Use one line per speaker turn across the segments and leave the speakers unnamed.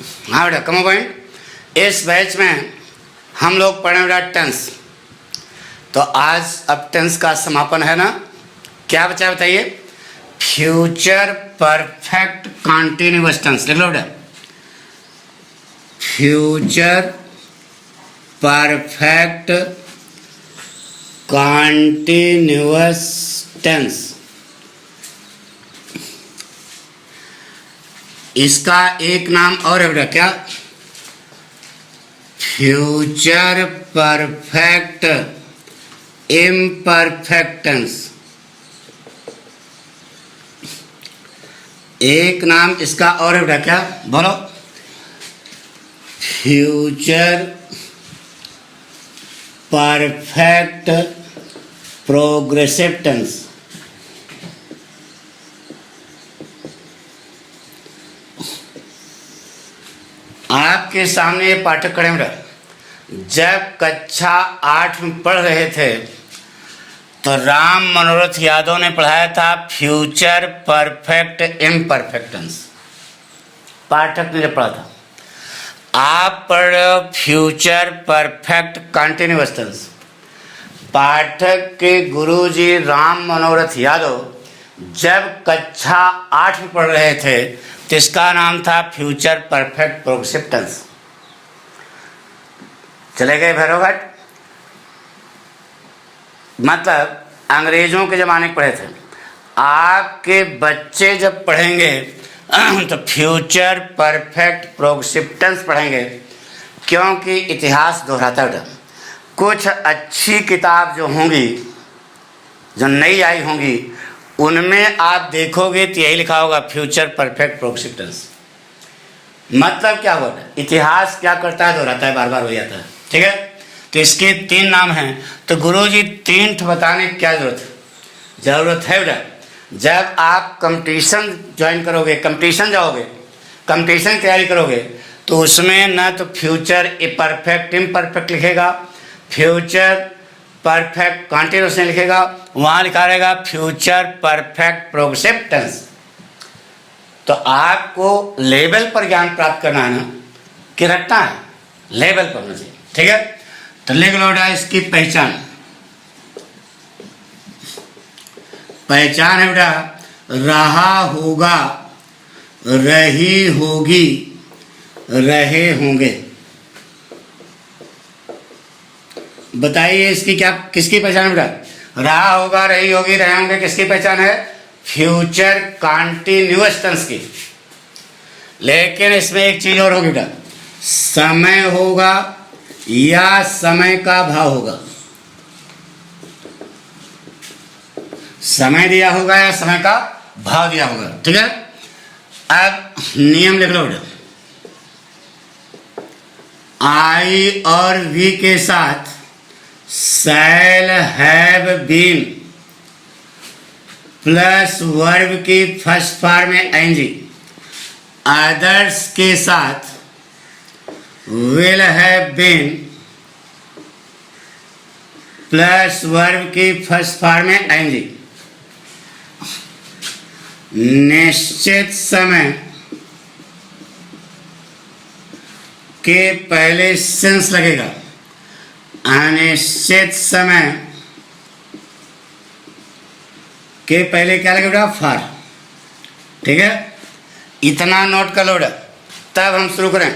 हाँ बेटा कम पॉइंट। इस बैच में हम लोग पढ़े बेटा टेंस। तो आज अब टेंस का समापन है ना। क्या बचा बताइए? फ्यूचर परफेक्ट कॉन्टिन्यूअस टेंस लिख लो बेटा। Future perfect continuous tense. इसका एक नाम और है बेटा, क्या? Future perfect imperfect tense. एक नाम इसका और है बेटा, क्या? बोलो। Future perfect progressive tense. आपके सामने ये पाठ्यक्रम रहा। जब कक्षा 8 में पढ़ रहे थे तो राम मनोरथ यादव ने पढ़ाया था फ्यूचर परफेक्ट इम्परफेक्ट टेंस। पाठक ने जब पढ़ा था, आप पढ़ रहे हो फ्यूचर परफेक्ट कंटिन्यूअस टेंस। पाठक के गुरुजी राम मनोरथ यादव जब कक्षा 8 में पढ़ रहे थे तो इसका नाम था फ्यूचर परफेक्ट प्रोग्रेसिव टेंस। चले गए भैरवघाट। मतलब अंग्रेजों के ज़माने में पढ़े थे। आपके बच्चे जब पढ़ेंगे तो फ्यूचर परफेक्ट प्रोग्रेसिव टेंस पढ़ेंगे, क्योंकि इतिहास दोहराता है। कुछ अच्छी किताब जो होंगी, जो नई आई होंगी, उनमें आप देखोगे तो यही लिखा होगा फ्यूचर परफेक्ट प्रोग्रेसिव टेंस। मतलब क्या होता है? इतिहास क्या करता है? दोहराता है, बार बार हो जाता है। ठीक है। तो इसके 3 नाम हैं। तो गुरुजी 3 बताने की क्या ज़रूरत है बेटा? जब आप कंपटीशन ज्वाइन करोगे, कंपटीशन जाओगे, कंपटीशन की तैयारी करोगे, तो उसमें न तो फ्यूचर परफेक्ट इम्परफेक्ट लिखेगा, फ्यूचर परफेक्ट कॉन्टिन्यूअस नहीं लिखेगा, वहाँ लिखा रहेगा फ्यूचर परफेक्ट प्रोग्रेसिव टेंस। तो आपको लेवल पर ज्ञान प्राप्त करना है ना, कि रटना है, लेवल पर होना चाहिए। ठीक है। तो लिख लो बेटा इसकी पहचान। पहचान है बेटा, रहा होगा, रही होगी, रहे होंगे। बताइए इसकी क्या, किसकी पहचान है बेटा? रहा होगा, रही होगी, रहे होंगे, किसकी पहचान है? फ्यूचर कॉन्टिन्यूअस टेंस की। लेकिन इसमें एक चीज और होगी बेटा, समय होगा या समय का भाव होगा। समय दिया होगा या समय का भाव दिया होगा। ठीक है। अब नियम लिख लो बेटा। आई और वी के साथ shall have been plus verb की फर्स्ट फॉर्म में एनजी। अदर्स के साथ will have been plus verb की फर्स्ट फॉर्म में एनजी। निश्चित समय के पहले सेंस लगेगा, अनिश्चित समय के पहले क्या लगेगा? फॉर। ठीक है। इतना नोट कर लो, तब हम शुरू करें।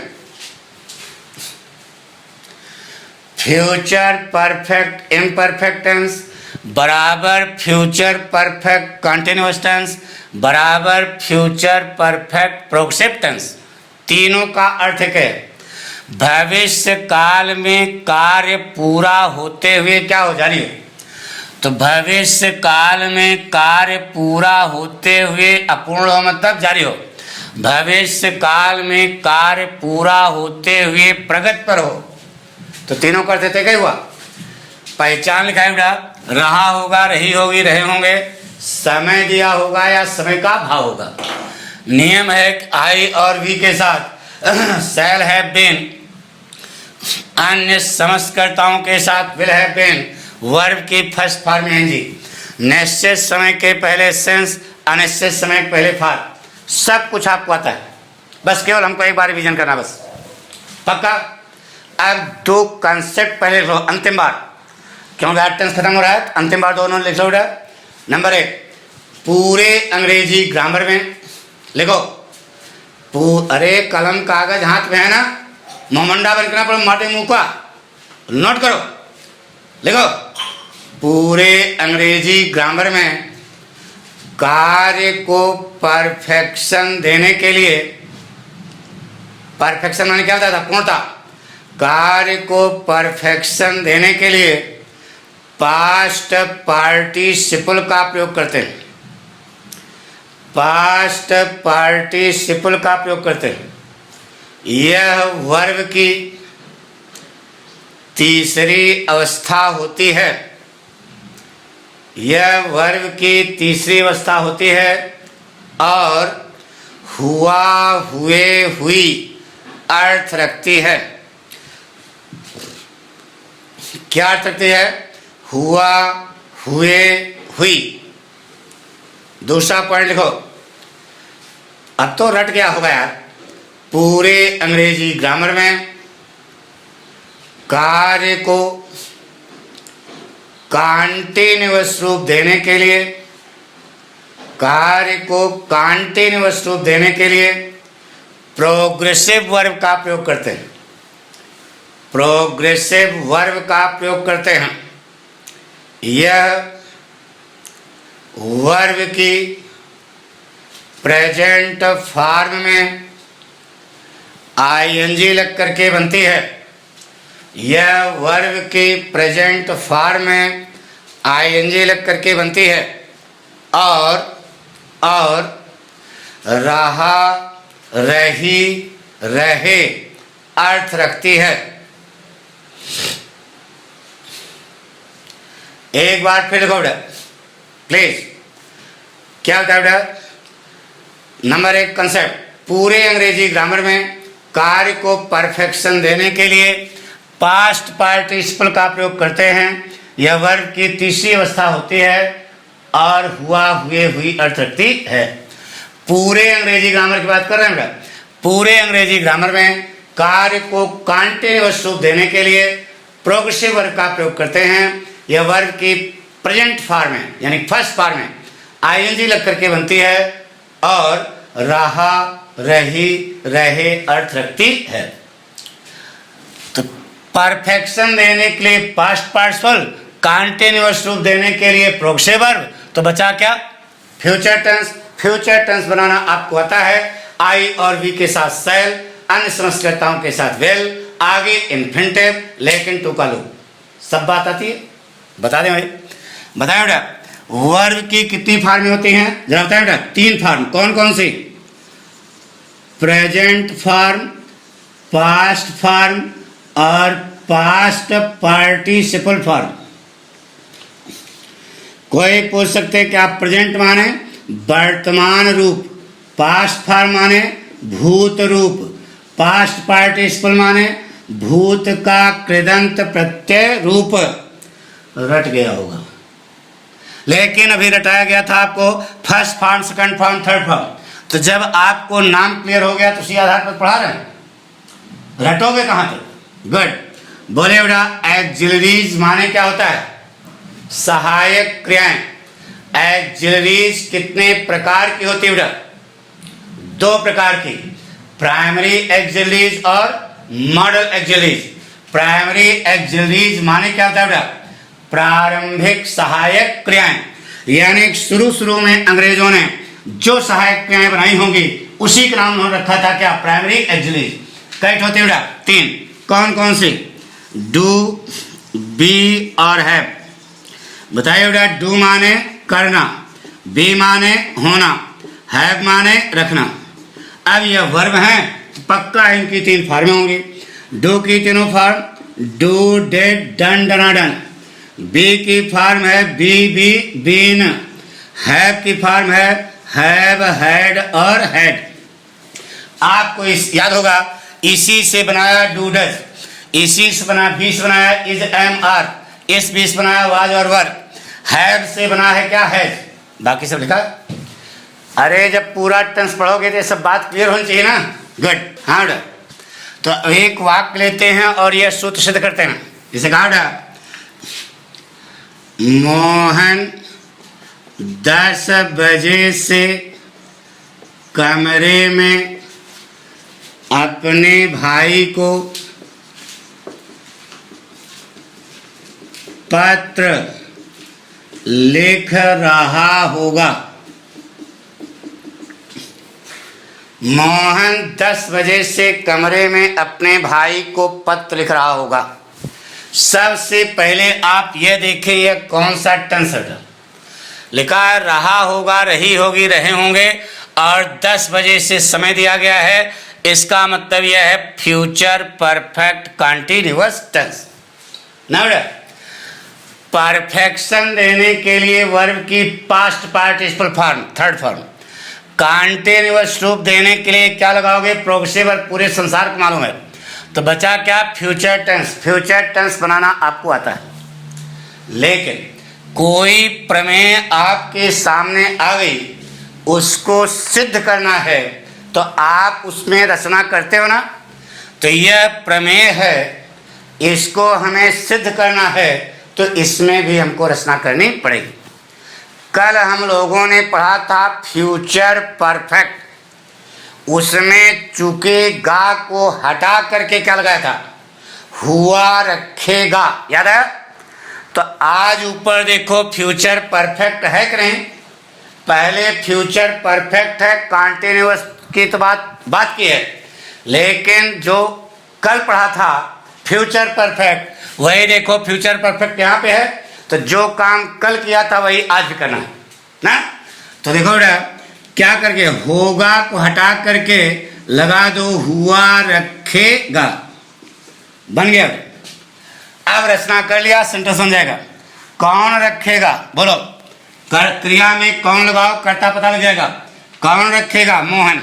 फ्यूचर परफेक्ट इम्परफेक्ट टेंस बराबर फ्यूचर परफेक्ट कंटिन्यूअस टेंस बराबर फ्यूचर परफेक्ट प्रोग्रेसिव टेंस। तीनों का अर्थ क्या है? भविष्य काल में कार्य पूरा होते हुए क्या हो, जारी हो। तो भविष्य काल में कार्य पूरा होते हुए अपूर्ण हो, मतलब जारी हो। भविष्य काल में कार्य पूरा होते हुए प्रगति पर हो। तो तीनों का अर्थ क्या हुआ? पहचान लिखा है बेटा, रहा होगा, रही होगी, रहे होंगे, समय दिया होगा या समय का भाव होगा। नियम है कि आई और वी के साथ शैल हैव बीन, अन्य समस्कर्ताओं के साथ विल हैव बीन, वर्ब की फर्स्ट फॉर्म में एनजी, निश्चित समय के पहले सेंस, अनिश्चित समय के पहले फॉर। सब कुछ आपको आता है। बस केवल हमको एक बार रिवीजन करना बस, पक्का। अब दो कंसेप्ट पहले लिख लो अंतिम बार, क्योंकि आज टेंस खत्म हो रहा है, अंतिम बार दोनों लिख लो। नंबर 1, पूरे अंग्रेजी ग्रामर में लिखो। अरे कलम कागज हाथ में है ना, मोमंडा बनकर ना पड़ो माटे मुंह का, नोट करो, लिखो। पूरे अंग्रेजी ग्रामर में कार्य को परफेक्शन देने के लिए, परफेक्शन माने क्या होता था, पूर्णता। कार्य को परफेक्शन देने के लिए पास्ट पार्टिसिपल का प्रयोग करते हैं, पास्ट पार्टिसिपल का प्रयोग करते हैं। यह वर्ब की तीसरी अवस्था होती है, यह वर्ब की तीसरी अवस्था होती है और हुआ, हुए, हुई अर्थ रखती है। क्या अर्थ रखती है? हुआ, हुए, हुई। दूसरा पॉइंट लिखो, अब तो रट गया होगा यार। पूरे अंग्रेजी ग्रामर में कार्य को कॉन्टिन्यूअस रूप देने के लिए, कार्य को कॉन्टिन्यूअस रूप देने के लिए प्रोग्रेसिव वर्ब का प्रयोग करते हैं, प्रोग्रेसिव वर्ब का प्रयोग करते हैं। यह वर्ब की प्रेजेंट फॉर्म में आईएनजी लग करके बनती है, यह वर्ब की प्रेजेंट फॉर्म में आईएनजी लग करके बनती है और रहा, रही, रहे अर्थ रखती है। एक बार फिर लिखो बेटा प्लीज, क्या होता है बेटा? नंबर 1 कंसेप्ट, पूरे अंग्रेजी ग्रामर में कार्य को परफेक्शन देने के लिए पास्ट पार्टिसिपल का प्रयोग करते हैं। यह वर्ब की तीसरी अवस्था होती है और हुआ, हुए, हुई अर्थ रखती है। पूरे अंग्रेजी ग्रामर की बात कर रहे हैं बेटा। पूरे अंग्रेजी ग्रामर में कार्य को कॉन्टिन्यूअस रूप देने के लिए प्रोग्रेसिव वर्ब का प्रयोग करते हैं। यह वर्ब की प्रेजेंट फॉर्म में यानी फर्स्ट फॉर्म में आईएनजी लग करके बनती है और रहा, रही, रहे अर्थ रखती है। तो परफेक्शन देने के लिए पास्ट पार्टिसिपल, कॉन्टिन्यूअस रूप देने के लिए प्रोग्रेसिव वर्ब, तो बचा क्या? Future tense. फ्यूचर टेंस बनाना आपको आता है, आई और वी के साथ सेल, अन्य संस्कृताओं के साथ वेल, आगे इन्फिनिटिव, लेकिन टू का लूप। सब बात आती है? बता दें भाई, बताएं बेटा। वर्ब की कितनी फॉर्में होती हैं जरा बताएं बेटा? 3 फॉर्म। कौन कौन सी? प्रेजेंट फॉर्म, पास्ट फॉर्म और पास्ट पार्टिसिपल फॉर्म। कोई पूछ सकते हैं कि आप प्रेजेंट माने वर्तमान रूप, पास्ट फॉर्म माने भूत रूप, पास्ट पार्टिसिपल माने भूत का कृदंत प्रत्यय रूप। रट गया होगा, लेकिन अभी रटाया गया था आपको first form, second form, third form. तो जब आपको नाम क्लियर हो गया तो उसी आधार पर पढ़ा रहे हैं, रटोगे कहाँ तक? गुड। बोले बेटा, एक्सिलरीज माने क्या होता है? सहायक क्रियाएं। एक्सिलरीज कितने प्रकार की होती है बेटा? 2 प्रकार की, प्राइमरी एक्सिलरीज और मॉडल एक्सिलरीज। प्राइमरी एक्सिलरीज माने क्या होता है बेटा? प्रारंभिक सहायक क्रियाएं, यानी शुरू में अंग्रेजों ने जो सहायक क्रियाएं बनाई होंगी उसी का नाम उन्होंने रखा था क्या? Primary auxiliaries. कई होते हैं बेटा? 3। कौन कौन सी? डू, बी और हैव। बताइए बेटा। डू माने करना, बी माने होना, हैव माने रखना। अब यह वर्ब है, पक्का इनकी 3 फॉर्में होंगी। डू की तीनों फॉर्म, डू, डेड, डन, डना, डन। बी की फॉर्म है बी, बी, बीन। हैव की फॉर्म है हैव, हैड और हैड। आपको याद होगा, इसी से बनाया डू, डज, इसी से बनाया, बी से बनाया इज, एम, आर, इस बी से बनाया वाज और वर, हैव से बना है क्या? हैज। बाकी सब लिखा। अरे जब पूरा टेंस पढ़ोगे तो सब बात क्लियर होनी चाहिए ना। गुड। हाँ बेटा, तो एक वाक्य लेते हैं और यह सूत्र सिद्ध करते हैं। जैसे कहा बेटा, मोहन 10 बजे से कमरे में अपने भाई को पत्र लिख रहा होगा। मोहन 10 बजे से कमरे में अपने भाई को पत्र लिख रहा होगा। सबसे पहले आप यह देखें, यह कौन सा टेंस है। लिखा है रहा होगा, रही होगी, रहे होंगे, और 10 बजे से समय दिया गया है। इसका मतलब यह है फ्यूचर परफेक्ट कंटीन्यूअस टेंस। ना बेटा, परफेक्शन देने के लिए वर्ब की past participle form, third form. Continuous रूप देने के लिए क्या लगाओगे? Progressive verb. पूरे संसार को मालूम है। तो बचा क्या? Future tense. फ्यूचर टेंस बनाना आपको आता है, लेकिन कोई प्रमेय आपके सामने आ गई, उसको सिद्ध करना है, तो आप उसमें रचना करते हो ना। तो यह प्रमेय है, इसको हमें सिद्ध करना है, तो इसमें भी हमको रचना करनी पड़ेगी। कल हम लोगों ने पढ़ा था फ्यूचर परफेक्ट, उसमें चूंकि गा को हटा करके क्या लगाया था? हुआ रखेगा, याद है? तो आज ऊपर देखो फ्यूचर परफेक्ट है कि नहीं? पहले फ्यूचर परफेक्ट है, कंटीन्यूअस की तो बात की है, लेकिन जो कल पढ़ा था फ्यूचर परफेक्ट, वही देखो फ्यूचर परफेक्ट यहाँ पे है। तो जो काम कल किया था वही आज भी करना है ना। तो देखो बेटा, क्या करके होगा को हटा करके लगा दो हुआ रखेगा, बन गया। अब रचना कर लिया, सेंटेंस बन जाएगा। कौन रखेगा? बोलो, क्रिया में कौन लगाओ, कर्ता पता लग जाएगा। कौन रखेगा? मोहन।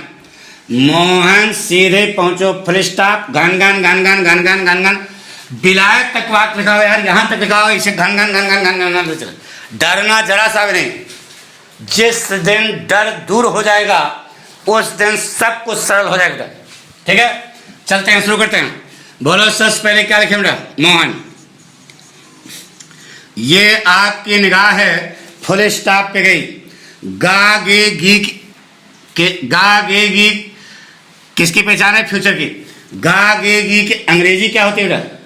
मोहन सीधे पहुंचो, फुल स्टॉप, घन घन घन घन घन घन घन घन, विलायत तक वाक्य लिखाओ यार, यहां तक लिखाओ, इसे घन घन घन घन घन घन घन। डरना जरा सा भी नहीं। जिस दिन डर दूर हो जाएगा उस दिन सब कुछ सरल हो जाएगा। ठीक है, चलते हैं, शुरू करते हैं। बोलो, सबसे पहले क्या लिखे बेटा? मोहन। ये आपकी निगाह है फुल स्टॉप पे गई। गा गे गी के, गा गे गी किसकी पहचान है? फ्यूचर की। गा गे गी की अंग्रेजी क्या होती है बेटा?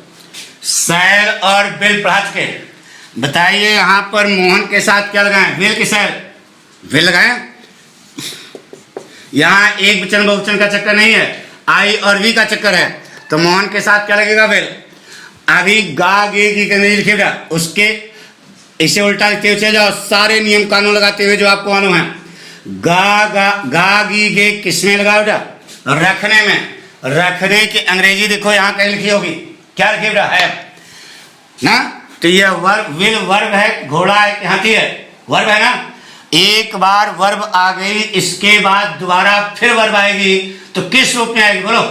सैल और बिल पढ़ा चुके। बताइए यहां पर मोहन के साथ क्या लगाएं? विल की सैल, विल लगाएं। यहां एक वचन बहुवचन का चक्कर नहीं है, आई और वी का चक्कर है। तो मोहन के साथ क्या लगेगा? विल। अभी गा गे गी की अंग्रेजी लिखेगा, उसके इसे उल्टा लिखते हुए चले जाओ, सारे नियम कानून लगाते हुए जो आपको मालूम है। गा गी गे किसमें लगा बेटा? रखने में। रखने की अंग्रेजी देखो यहां कहीं लिखी होगी, क्या लिखी बेटा? है ना। तो यह वर्ब, विल वर्ब है, घोड़ा है, हाथी है, वर्ब है ना। एक बार वर्ब आ गई, इसके बाद दोबारा फिर वर्ब आएगी, तो किस रूप में आएगी? बोलो,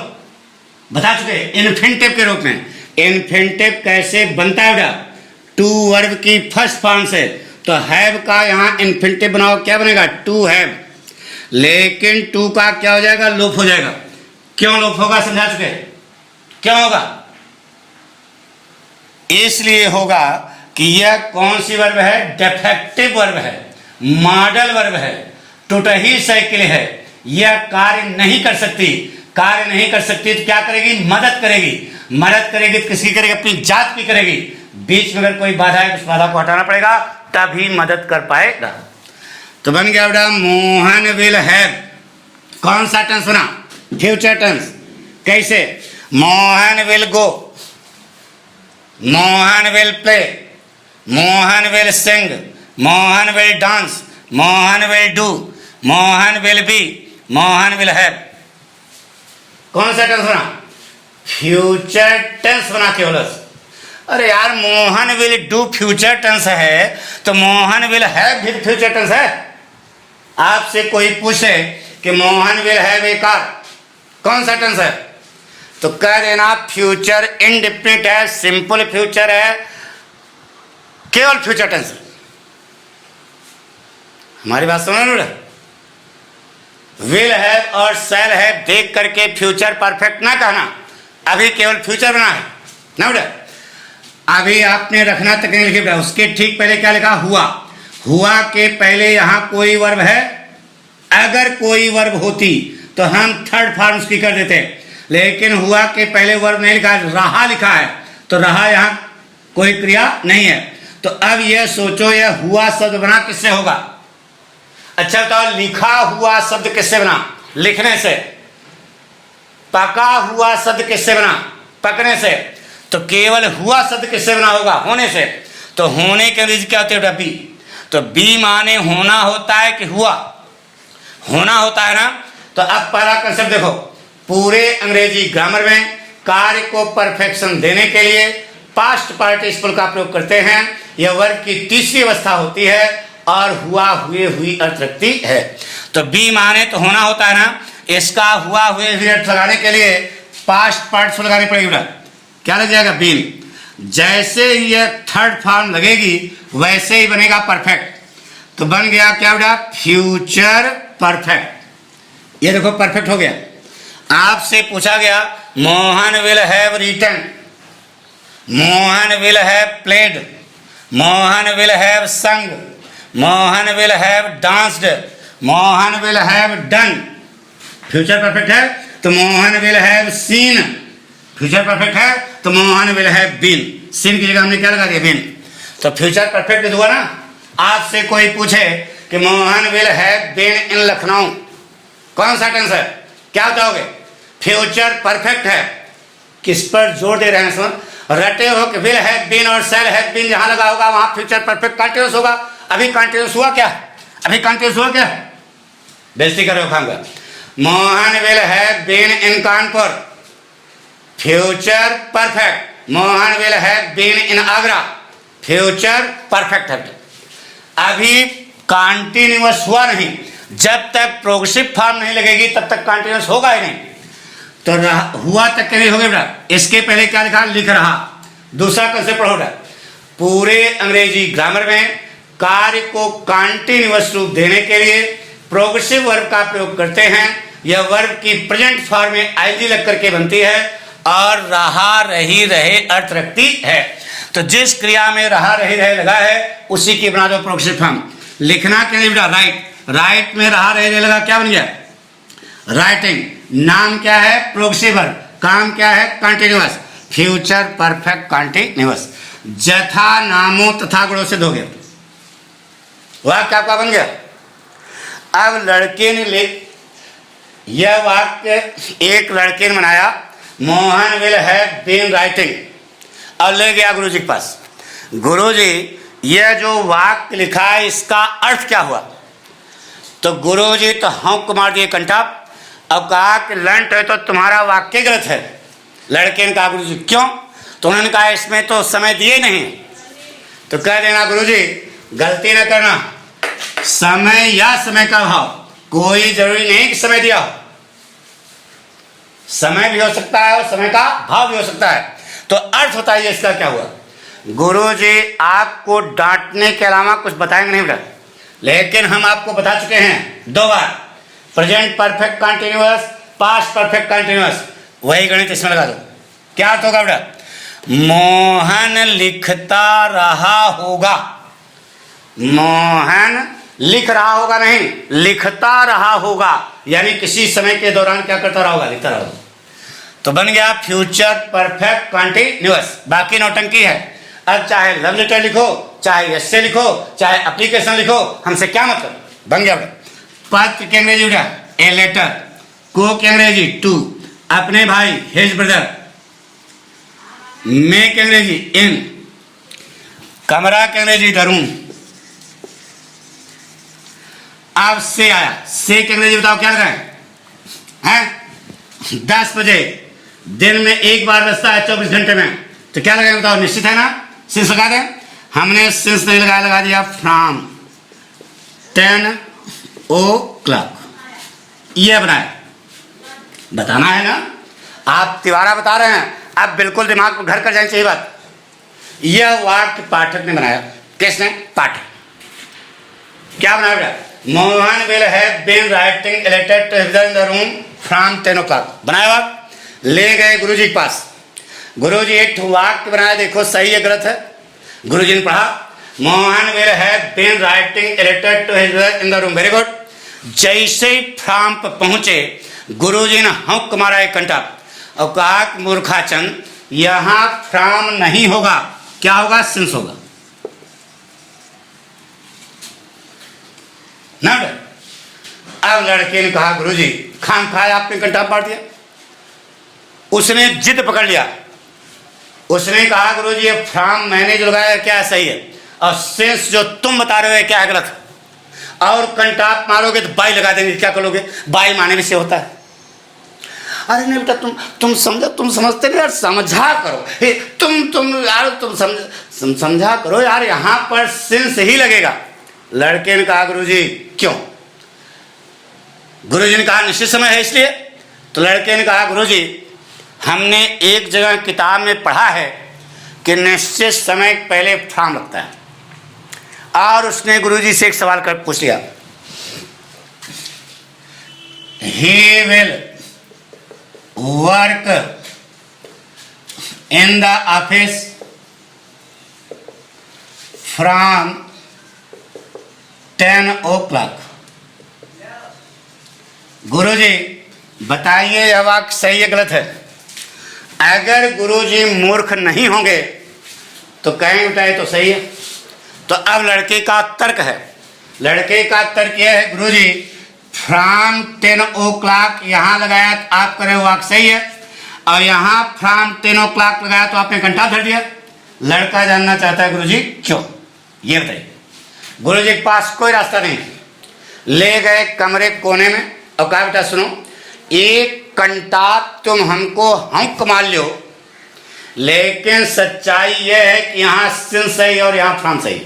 बता चुके, इन्फिनिटिव के रूप में। इन्फिनिटिव कैसे बनता है बेटा? टू वर्ब की फर्स्ट फॉर्म से। तो हैव का यहां इन्फिनिटिव बनाओ, क्या बनेगा? To have. लेकिन टू का क्या हो जाएगा? लोप हो जाएगा। क्यों लोप होगा? समझा चुके। क्यों होगा? इसलिए होगा कि यह कौन सी वर्ब है? डिफेक्टिव वर्ब है, मॉडल वर्ब है, टूटही साइकिल है। यह कार्य नहीं कर सकती। कार्य नहीं कर सकती तो क्या करेगी? मदद करेगी। मदद करेगी तो किसकी करेगी? अपनी जात की करेगी। बीच में अगर कोई बाधा है तो उस बाधा को हटाना पड़ेगा, तभी मदद कर पाएगा। तो बन गया बेटा मोहन विल हैव। कौन सा टेंस बना? Future tense. कैसे? Mohan will go, Mohan will play, Mohan will sing, Mohan will dance, Mohan will do, Mohan will be, Mohan will have. कौन सा टेंस बना? फ्यूचर टेंस बना केवल। अरे यार, Mohan will do future tense है, तो मोहन विल हैव भी फ्यूचर टेंस है। आपसे कोई पूछे कि Mohan will have a car, कौन सा टेंस है? तो कह देना फ्यूचर इंडेफिनिट है, सिंपल फ्यूचर है, केवल फ्यूचर टेंस है। हमारी बात समझ लो। विल हैव और शैल हैव देख करके फ्यूचर परफेक्ट ना कहना, अभी केवल फ्यूचर बना है ना बेटा। अभी आपने रखना तक नहीं लिखे बेटा, उसके ठीक पहले क्या लिखा, हुआ। हुआ के पहले यहाँ कोई वर्ब है, अगर कोई वर्ब होती तो हम थर्ड फॉर्म उसकी कर देते, लेकिन हुआ के पहले वर्ब नहीं लिखा, रहा लिखा है, तो रहा यहाँ कोई क्रिया नहीं है। तो अब यह सोचो यह हुआ शब्द बना किससे होगा? अच्छा बताओ, लिखा हुआ शब्द किससे बना? लिखने से। पका हुआ शब्द किससे बना? पकने से। तो केवल हुआ शब्द किससे बना होगा? होने से। तो होने के अंग्रेजी क्या होती है बेटा? बी। तो बी माने होना होता है कि हुआ? होना होता है ना। तो अब पहला कंसेप्ट देखो, पूरे अंग्रेजी ग्रामर में कार्य को परफेक्शन देने के लिए पास्ट पार्टिसिपल का प्रयोग करते हैं। यह वर्ग की तीसरी अवस्था होती है और हुआ हुए हुई अर्थ रखती है। तो बी माने तो होना होता है ना, इसका हुआ हुए हुई अर्थ लगाने के लिए पास्ट पार्टिसिपल लगानी पड़ेगी बेटा। क्या लग जाएगा? बीन। जैसे यह थर्ड फॉर्म लगेगी वैसे ही बनेगा परफेक्ट। तो बन गया क्या बेटा? Future perfect. ये देखो परफेक्ट हो गया। आपसे पूछा गया Mohan will have written, Mohan will have played, Mohan will have sung, Mohan will have danced, Mohan will have done. Future perfect है तो Mohan will have seen. Future perfect है तो Mohan will have been. Seen की जगह हमने क्या लगा दिया? बीन। तो फ्यूचर परफेक्ट हुआ ना। आपसे कोई पूछे कि Mohan will have been in Lucknow, कौन सा टेंस है? क्या बताओगे? फ्यूचर परफेक्ट है। किस पर जोर दे रहे हैं? सुन रटे हो कि विल हैव बीन और शैल हैव बीन जहां लगा होगा वहां फ्यूचर परफेक्ट कंटिन्यूस होगा। अभी कंटिन्यूस हुआ क्या? अभी कंटिन्यूस हुआ क्या? बेइज्जती कर रहे हो खाऊंगा। Mohan will have been in Kanpur, future perfect. Mohan will have been in Agra, future perfect है। अभी कंटिन्यूस हुआ नहीं, जब तक प्रोग्रेसिव फॉर्म नहीं लगेगी तब तक कंटिन्यूस होगा ही नहीं। तो हुआ तक के लिए हो गया बेटा। इसके पहले क्या लिखा? लिख रहा। दूसरा कंसेप्ट पढ़ो बेटा, पूरे अंग्रेजी ग्रामर में कार्य को कंटिन्यूअस रूप देने के लिए प्रोग्रेसिव वर्ब का प्रयोग करते हैं। यह वर्ब की प्रेजेंट फॉर्म में आईजी लग करके बनती है और रहा रही रहे अर्थ रखती है। तो जिस क्रिया में रहा रही रहे लगा है उसी की बना दो प्रोग्रेसिव फॉर्म। लिखना के लिए बेटा राइट, राइट में रहा रही रहे लगा, क्या बन गया? राइटिंग। नाम क्या है? Progressive verb. काम क्या है? कंटिन्यूअस। Future perfect continuous. जथा नामों तथा गुणों से धोगे, वाक्य आपका बन गया। अब लड़के ने यह वाक्य एक लड़के ने बनाया, Mohan will have been writing, और ले गया गुरुजी के पास। गुरुजी यह जो वाक्य लिखा है इसका अर्थ क्या हुआ? तो गुरुजी तो हाँक को मार दिए कंठा। अब कहा कि लंट है तो तुम्हारा वाक्य गलत है। लड़के ने कहा गुरुजी क्यों? तो उन्होंने कहा इसमें तो समय दिए नहीं। तो कह देना गुरुजी गलती न करना, समय या समय का भाव, कोई जरूरी नहीं कि समय दिया हो, समय भी हो सकता है और समय का भाव भी हो सकता है। तो अर्थ बताइए इसका क्या हुआ? गुरुजी आपको डांटने के अलावा कुछ बताएंगे नहीं बेटा, लेकिन हम आपको बता चुके हैं 2 बार, present perfect continuous, past perfect continuous. वही गणित इसमें लगा दो। क्या अर्थ होगा बेटा? मोहन लिखता रहा होगा। मोहन लिख रहा होगा नहीं, लिखता रहा होगा, यानी किसी समय के दौरान क्या करता रहा होगा? लिखता रहा होगा। तो बन गया फ्यूचर परफेक्ट कंटिन्यूअस। बाकी नौटंकी है। अब चाहे लव लेटर लिखो, चाहे एस्से लिखो, चाहे एप्लीकेशन लिखो, हमसे क्या मतलब? बन गया। पत्र के अंग्रेजी उठा ए लेटर, को के अंग्रेजी टू, अपने भाई हिज ब्रदर, मे के अंग्रेजी इन, कमरा के अंग्रेजी द रूम। अब से आया, से के अंग्रेजी बताओ क्या लगाएं? हैं 10 बजे, दिन में एक बार बजता है 24 घंटे में, तो क्या लगाएं बताओ? निश्चित है ना, सिंस लगा दें। हमने सिंस नहीं लगाया, लगा दिया फ्रॉम 10 o'clock। ये बनाए, बताना है ना। आप तिवारा बता रहे हैं, आप बिल्कुल दिमाग में घर कर जानी चाहिए बात। यह वाक्य पाठक ने बनाया। किसने? पाठक। क्या बनाया बेटा? Mohan will have been writing a letter to his in the room from 10 o'clock। बनाया वाक्य, ले गए गुरुजी के पास। गुरुजी एक वाक्य बनाया, देखो सही है गलत है। गुरुजी ने पढ़ा Mohan will have been writing a letter to his in the room. Very good. जैसे ही फ्राम पर पहुंचे गुरुजी ने हौंक मारा एक घंटा और कहा मूर्खाचंद यहां फ्राम नहीं होगा, क्या होगा? सिंस होगा ना। अब लड़के ने कहा गुरुजी खाम खाया आपने घंटा मार दिया। उसने जिद पकड़ लिया, उसने कहा गुरुजी ये फ्राम मैंने जो लगाया क्या सही है और सिंस जो तुम बता रहे हो क्या है गलत, और कंटाप मारोगे तो बाई लगा देंगे, क्या करोगे? बाई माने में से होता है। अरे नहीं बेटा तुम समझो, तुम समझते नहीं यार, समझा करो। हे, तुम यार तुम समझा करो यार, यहां पर सिंस ही लगेगा। लड़के ने कहा गुरुजी क्यों? गुरुजी ने कहा निश्चित समय है इसलिए। तो लड़के ने कहा गुरुजी हमने एक जगह किताब में पढ़ा है कि निश्चित समय पहले फ्राम लगता है। और उसने गुरुजी से एक सवाल कर पूछ लिया, he will work in the office from 10 o'clock। गुरुजी बताइए यह वाक्य सही है गलत है? अगर गुरुजी मूर्ख नहीं होंगे तो कहेंगे बेटा ये तो सही है। तो अब लड़के का तर्क है, लड़के का तर्क यह है गुरुजी फ्रॉम 10 o'clock यहाँ लगाया तो आप करे वाक्य सही है, और यहाँ फ्रॉम 10 o'clock लगाया तो आपने घंटा धर दिया। लड़का जानना चाहता है गुरुजी क्यों, ये बताइए। गुरुजी के पास कोई रास्ता नहीं, ले गए कमरे कोने में और कहा बेटा सुनो, एक घंटा तुम हमको हंक मार लो, लेकिन सच्चाई यह है कि यहाँ सिंस सही और यहाँ फ्राम सही।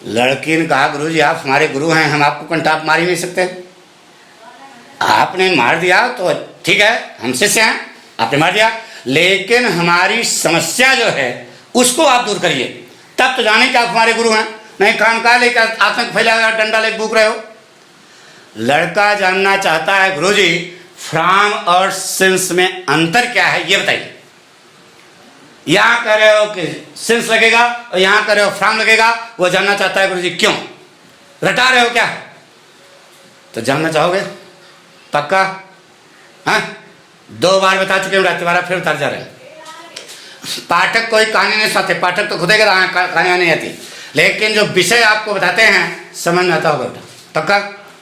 लड़की ने कहा गुरुजी आप हमारे गुरु हैं, हम आपको कंटाप मार ही नहीं सकते। आपने मार दिया तो ठीक है, हम शिष्य हैं, आपने मार दिया, लेकिन हमारी समस्या जो है उसको आप दूर करिए, तब तो जाने कि आप हमारे गुरु हैं। नहीं काम का लेकर आतंक फैलाया, डंडा लेकर भूख रहे हो। लड़का जानना चाहता है गुरुजी फ्राम और सिंस में अंतर क्या है ये बताइए। यहां कह रहे हो कि सिंस लगेगा और यहां कह रहे हो फ्राम लगेगा, वो जानना चाहता है गुरुजी क्यों, रटा रहे हो क्या? तो जानना चाहोगे पक्का? हाँ 2 बार बता चुके हैं, दोबारा फिर उतार जा रहे हैं। पाठक कोई कहानी नहीं सुनाते, पाठक तो खुद ही कहानियां नहीं आती, लेकिन जो विषय आपको बताते हैं समझ में आता होगा बेटा, पक्का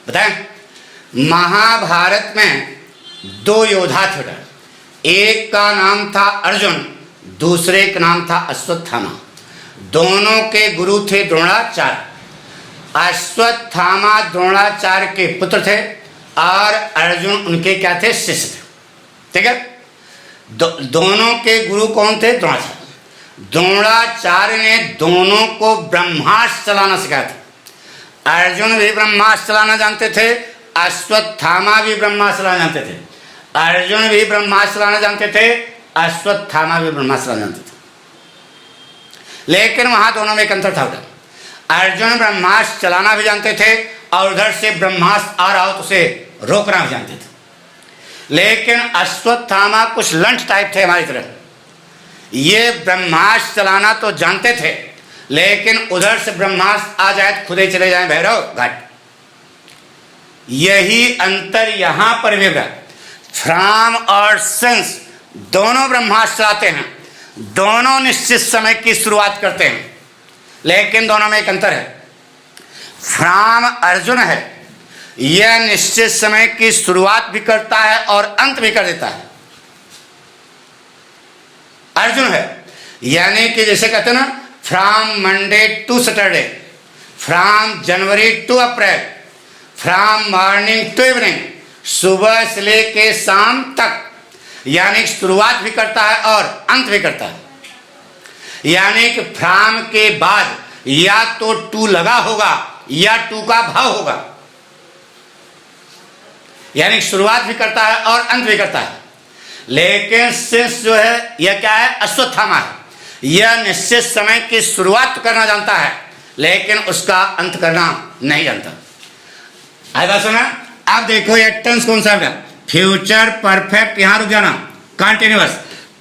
बताएं। महाभारत में 2 योद्धा थे, एक का नाम था अर्जुन, दूसरे का नाम था अश्वत्थामा। दोनों के गुरु थे द्रोणाचार्य। अश्वत्थामा द्रोणाचार्य के पुत्र थे और अर्जुन उनके क्या थे, शिष्य थे। ठीक है, दोनों के गुरु कौन थे, द्रोणाचार्य। द्रोणाचार्य ने दोनों को ब्रह्मास्त्र चलाना सिखाया था। अर्जुन भी ब्रह्मास्त्र चलाना जानते थे, अश्वत्थामा भी ब्रह्मास्त्र चलाना जानते थे। अर्जुन भी ब्रह्मास्त्र चलाना जानते थे, अश्वत्थामा भी ब्रह्मास्त्र चलाना जानते थे, लेकिन वहां दोनों में एक अंतर था। अर्जुन ब्रह्मास्त्र चलाना भी जानते थे और उधर से ब्रह्मास्त्र आ रहा हो तो उसे रोकना भी जानते थे। लेकिन अश्वत्थामा कुछ लंठ टाइप थे हमारी तरह, ये ब्रह्मास्त्र चलाना तो जानते थे, लेकिन उधर से ब्रह्मास्त्र आ जाए तो खुद ही चले जाए भैरव घाट। यही अंतर यहां पर भी है। फ्राम और सिंस दोनों ब्रह्मास्त्र चलाते हैं, दोनों निश्चित समय की शुरुआत करते हैं, लेकिन दोनों में एक अंतर है। फ्राम अर्जुन है, यह निश्चित समय की शुरुआत भी करता है और अंत भी कर देता है। अर्जुन है यानी कि जैसे कहते हैं ना, from Monday to Saturday, from January to April, from morning to evening, सुबह से लेके शाम तक, यानी शुरुआत भी करता है और अंत भी करता है। यानी कि फ्रॉम के बाद या तो टू लगा होगा या टू का भाव होगा, यानी शुरुआत भी करता है और अंत भी करता है। लेकिन सिंस जो है यह क्या है, अश्वत्थामा है, यह निश्चित समय की शुरुआत करना जानता है लेकिन उसका अंत करना नहीं जानता। आई बात सुना। अब देखो ये टेंस कौन सा है, फ्यूचर परफेक्ट, यहां रुक जाना, कंटिन्यूअस,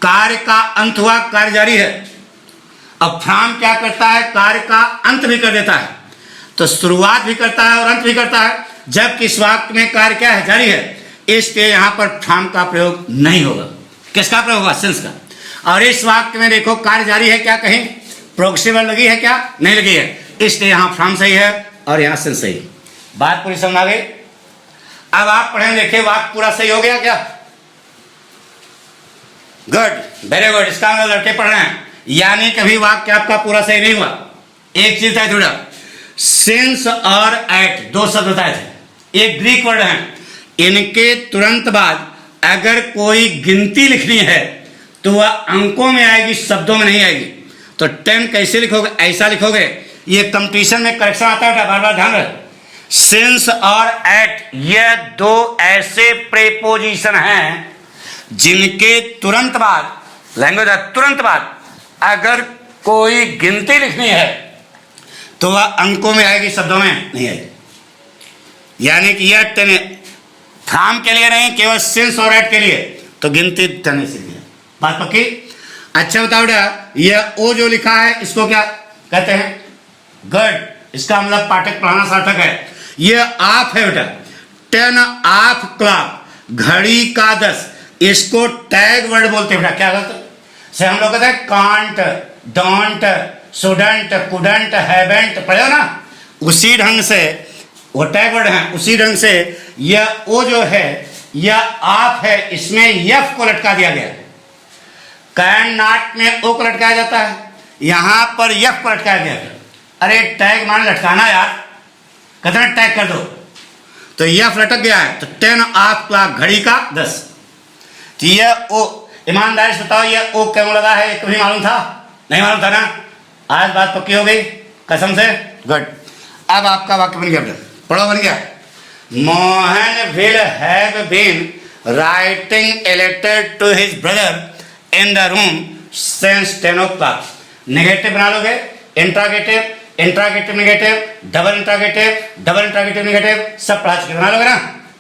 कार्य का अंत हुआ, कार्य जारी है। अब फ्रॉम क्या करता है, कार्य का अंत भी कर देता है, तो शुरुआत भी करता है और अंत भी करता है, जबकि इस वाक्य में कार्य क्या है, जारी है, इसलिए यहां पर फ्रॉम का प्रयोग नहीं होगा। किसका प्रयोग होगा, सिंस का। और इस वाक्य में देखो कार्य जारी है, क्या कहीं प्रोग्रेसिव लगी है, क्या नहीं लगी है, इसलिए यहां फ्रॉम सही है और यहां सिंस सही है। बात पूरी समझ आ गई। अब आप पढ़े देखिए वाक्य पूरा सही हो गया क्या, गुड, वेरी गुड। इसका मतलब लड़के पढ़ रहे हैं, यानी कभी वाक्य आपका पूरा सही नहीं हुआ। एक चीज है थोड़ा, सिंस और एट दो शब्द बताए थे, एक ग्रीक वर्ड है, इनके तुरंत बाद अगर कोई गिनती लिखनी है तो वह अंकों में आएगी, शब्दों में नहीं आएगी। तो 10 कैसे लिखोगे, ऐसा लिखोगे, ये कंपटीशन में करेक्शन आता है, बार बार ध्यान रहे। सिंस और एट ये दो ऐसे प्रेपोजिशन हैं जिनके तुरंत बाद, लैंग्वेज है तुरंत बाद, अगर कोई गिनती लिखनी है तो वह अंकों में आएगी, शब्दों में नहीं आएगी। यानी कि यह 10 फ्रॉम के लिए नहीं, केवल सिंस और एट के लिए, तो गिनती 10 से लिया। बात पक्की। अच्छा बताओ बेटा, यह ओ जो लिखा है इसको क्या कहते हैं, गुड, इसका मतलब पाठक पढ़ाना सार्थक है। यह ऑफ है बेटा, 10 ऑफ क्लॉक, घड़ी का 10, इसको टैग वर्ड बोलते हैं बेटा। क्या बोलते से हम लोग कहते हैं can't, don't, shouldn't, couldn't, haven't, पढ़े हो ना, उसी ढंग से वो टैग वर्ड है, उसी ढंग से यह ओ जो है यह ऑफ है, इसमें यफ को लटका दिया गया। कैन नॉट में ओ को लटकाया जाता है, यहां पर यफ को लटकाया गया। अरे टैग माने लटकाना यार, कहते हैं टैग कर दो, तो यफ लटक गया है, तो 10 ऑफ क्लॉक, घड़ी का 10। तो यह ओ, ईमानदारी से बताओ यह ओ क्यों लगा है, ये कभी मालूम था, नहीं मालूम था ना, आज बात पक्की हो गई कसम से, गुड। अब आपका वाक्य बन गया, पढ़ो, बन गया। Mohan will have been writing a letter to his brother in the room since 10 o'clock। Negative बना लोगे, interrogative, interrogative negative, double interrogative, double interrogative negative, सब पढ़ा चुके, बना लोगे ना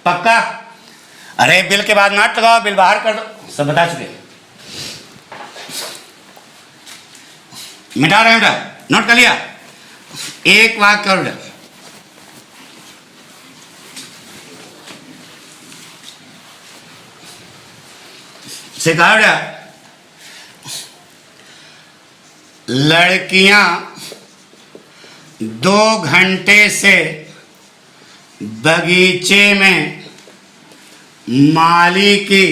पक्का। अरे बिल के बाद नॉट लगाओ, बिल बाहर कर दो, सब बता चुके, मिटा रहे हैं बेटा, नोट कर लिया। एक वाक्य और बेटा, से कहा बेटा, लड़कियां 2 घंटे से बगीचे में माली की